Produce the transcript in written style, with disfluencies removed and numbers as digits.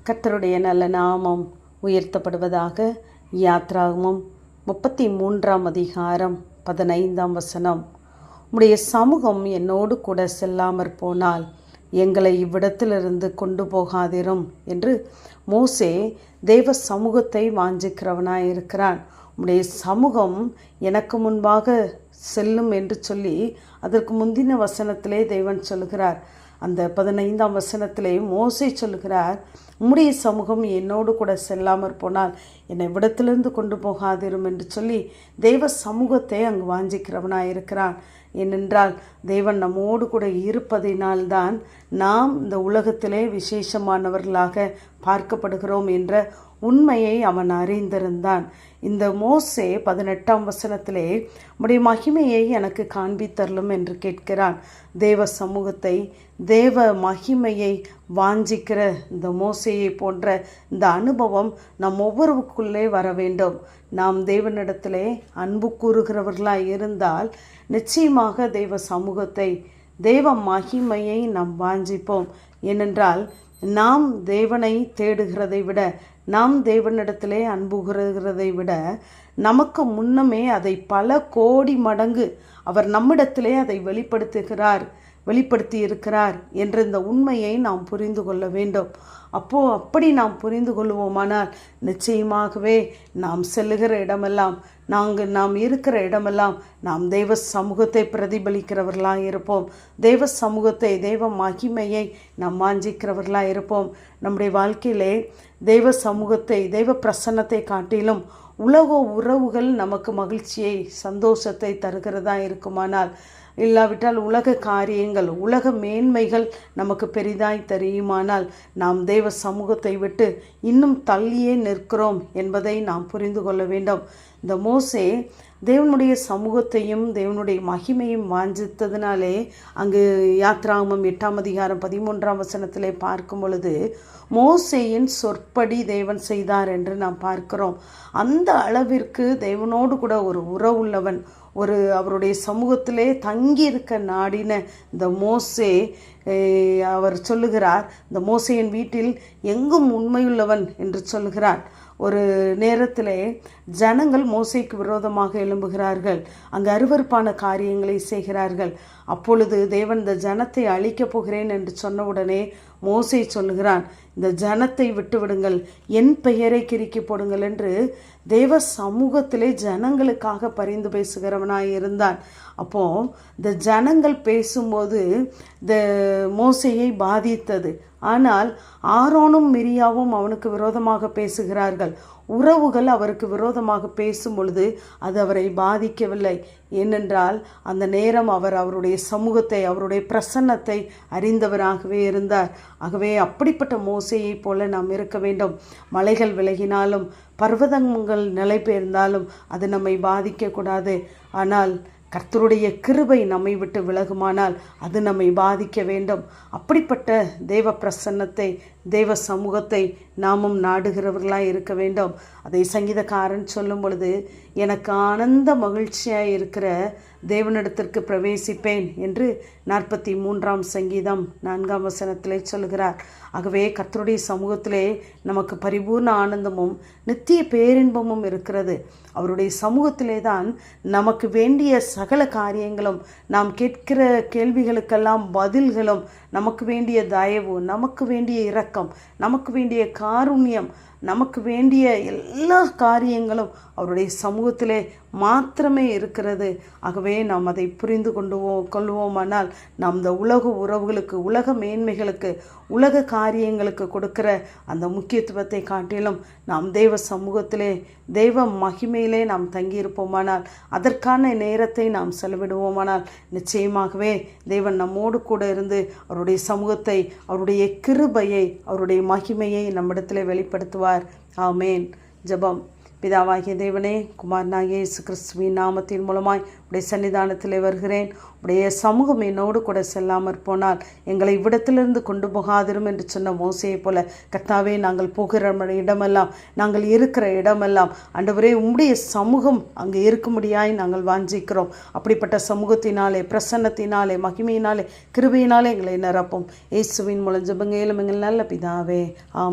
கர்த்தருடைய நல்ல நாமம் உயர்த்தப்படுவதாக. யாத்ராகமம் 33 15 உம்முடைய சமூகம் என்னோடு கூட செல்லாமற் போனால் எங்களை இவ்விடத்திலிருந்து கொண்டு போகாதிரும் என்று மோசே தேவ சமூகத்தை வாஞ்சிக்கிறவனாயிருக்கிறான். உம்முடைய சமூகம் எனக்கு முன்பாக செல்லும் என்று சொல்லி அதற்கு முந்தின வசனத்திலே தேவன் சொல்கிறார். அந்த 15 மோசே சொல்கிறார், உம்முடைய சமூகம் என்னோடு கூட செல்லாமற் போனால் என்னை விடத்திலிருந்து கொண்டு போகாதிரும் என்று சொல்லி தெய்வ சமூகத்தை அங்கு வாஞ்சிக்கிறவனாயிருக்கிறான். ஏனென்றால் தேவன் நம்மோடு கூட இருப்பதினால்தான் நாம் இந்த உலகத்திலே விசேஷமானவர்களாக பார்க்கப்படுகிறோம் என்ற உண்மையை அவன் அறிந்திருந்தான். இந்த மோசே 18 உம்முடைய மகிமையை எனக்கு காண்பித்தரலும் என்று கேட்கிறான். தேவ சமூகத்தை, தேவ மகிமையை வாஞ்சிக்கிற இந்த மோசேயை போன்ற இந்த அனுபவம் நம் ஒவ்வொருவருக்குள்ளே வர வேண்டும். நாம் தேவனிடத்திலே அன்பு கூறுகிறவர்களாய் இருந்தால் நிச்சயமாக தேவ சமூகத்தை, தேவ மகிமையை நாம் வாஞ்சிப்போம். ஏனென்றால் நாம் தேவனை தேடுகிறதை விட, நாம் தேவனிடத்திலே அன்புகிறதை விட நமக்கு முன்னமே அதை பல கோடி மடங்கு அவர் நம்மிடத்திலே அதை வெளிப்படுத்தி இருக்கிறார் என்ற இந்த உண்மையை நாம் புரிந்து கொள்ள வேண்டும். அப்படி நாம் புரிந்து கொள்வோமானால் நிச்சயமாகவே நாம் செல்லுகிற இடமெல்லாம், நாம் இருக்கிற இடமெல்லாம் நாம் தெய்வ சமூகத்தை பிரதிபலிக்கிறவர்களாக இருப்போம். தெய்வ சமூகத்தை, தெய்வ மகிமையை நாம் வாஞ்சிக்கிறவர்களாக இருப்போம். நம்முடைய வாழ்க்கையிலே தெய்வ சமூகத்தை, தெய்வ பிரசன்னத்தை காட்டிலும் உலக உறவுகள் நமக்கு மகிழ்ச்சியை, சந்தோஷத்தை தருகிறதா இருக்குமானால், இல்லாவிட்டால் உலக காரியங்கள், உலக மேன்மைகள் நமக்கு பெரிதாய் தெரியுமானால் நாம் தேவ சமூகத்தை விட்டு இன்னும் தள்ளியே நிற்கிறோம் என்பதை நாம் புரிந்து கொள்ள வேண்டும். இந்த மோசே தேவனுடைய சமூகத்தையும் தேவனுடைய மகிமையும் வாஞ்சித்ததினாலே அங்கு யாத்ராகமம் 8 பார்க்கும் பொழுது மோசேயின் சொற்படி தேவன் செய்தார் என்று நாம் பார்க்கிறோம். அந்த அளவிற்கு தேவனோடு கூட ஒரு உறவுள்ளவன், அவருடைய சமூகத்திலே தங்கியிருக்க நாடின இந்த மோசே, அவர் சொல்லுகிறார், இந்த மோசேயின் வீட்டில் எங்கும் உண்மையுள்ளவன் என்று சொல்லுகிறார். ஒரு நேரத்திலே ஜனங்கள் மோசேக்கு விரோதமாக எழும்புகிறார்கள், அங்கு அருவருப்பான காரியங்களை செய்கிறார்கள். அப்பொழுது தேவன் இந்த ஜனத்தை அழிக்கப் போகிறேன் என்று சொன்னவுடனே மோசே சொல்லுகிறான், இந்த ஜனத்தை விட்டுவிடுங்கள், என் பெயரை கிறுக்கி போடுங்கள் என்று தேவ சமூகத்திலே ஜனங்களுக்காக பரிந்து பேசுகிறவனாய் இருந்தான். அப்போ இந்த ஜனங்கள் பேசும்போது இந்த மோசேயை பாதித்தது. ஆனால் ஆரோனும் மிரியாவும் அவனுக்கு விரோதமாக பேசுகிறார்கள். உறவுகள் அவருக்கு விரோதமாக பேசும் பொழுது அது அவரை பாதிக்கவில்லை. ஏனென்றால் அந்த நேரம் அவருடைய சமூகத்தை, அவருடைய பிரசன்னத்தை அறிந்தவராகவே இருந்தார். ஆகவே அப்படிப்பட்ட மோசேயை போல நாம் இருக்க வேண்டும். மலைகள் விலகினாலும், பர்வதங்கள் நிலை பெயர்ந்தாலும் அது நம்மை பாதிக்கக்கூடாது. ஆனால் கர்த்தருடைய கிருபை நம்மை விட்டு விலகுமானால் அது நம்மை பாதிக்க வேண்டும். அப்படிப்பட்ட தேவ பிரசன்னத்தை, தேவ சமூகத்தை நாமும் நாடுகிறவர்களாக இருக்க வேண்டும். அதை சங்கீதக்காரன் சொல்லும் பொழுது, எனக்கு ஆனந்த மகிழ்ச்சியாக இருக்கிற தேவனிடத்திற்கு பிரவேசிப்பேன் என்று 43 சங்கீதம் 4 சொல்கிறார். ஆகவே கர்த்தருடைய சமூகத்திலே நமக்கு பரிபூர்ண ஆனந்தமும் நித்திய பேரின்பமும் இருக்கிறது. அவருடைய சமூகத்திலே தான் நமக்கு வேண்டிய சகல காரியங்களும், நாம் கேட்கிற கேள்விகளுக்கெல்லாம் பதில்களும், நமக்கு வேண்டிய தயவு, நமக்கு வேண்டிய இரக்கம், நமக்கு வேண்டிய காருண்யம், நமக்கு வேண்டிய எல்லா காரியங்களும் அவருடைய சமூகத்திலே மாத்திரமே இருக்கிறது. ஆகவே நாம் அதை புரிந்து கொள்வோமானால் நாம் இந்த உலக உறவுகளுக்கு, உலக மேன்மைகளுக்கு, உலக காரியங்களுக்கு கொடுக்கிற அந்த முக்கியத்துவத்தை காட்டிலும் நாம் தேவ சமூகத்திலே, தெய்வ மகிமையிலே நாம் தங்கியிருப்போமானால், அதற்கான நேரத்தை நாம் செலவிடுவோமானால் நிச்சயமாகவே தேவன் நம்மோடு கூட இருந்து அவருடைய சமூகத்தை, அவருடைய கிருபையை, அவருடைய மகிமையை நம்மிடத்திலே வெளிப்படுத்துவார். ஆமேன். ஜெபம். பிதாவாகிய தேவனே, குமாரனாகிய இயேசு கிறிஸ்துவின் நாமத்தின் மூலமாய் உடைய சன்னிதானத்தில் வருகிறேன். உடைய சமூகம் என்னோடு கூட செல்லாமற் போனால் எங்களை இவ்விடத்திலிருந்து கொண்டு போகாதிரும் என்று சொன்ன மோசையை போல கர்த்தாவே, நாங்கள் போகிற இடமெல்லாம், நாங்கள் இருக்கிற இடமெல்லாம் ஆண்டவரே உம்முடைய சமூகம் அங்கே இருக்கும்படியாய் நாங்கள் வாஞ்சிக்கிறோம். அப்படிப்பட்ட சமூகத்தினாலே, பிரசன்னத்தினாலே, மகிமையினாலே, கிருபையினாலே எங்களை நிரப்பும். இயேசுவின் மூலம் ஜெபங்கேலும் எங்கள் நல்ல பிதாவே. ஆமென்.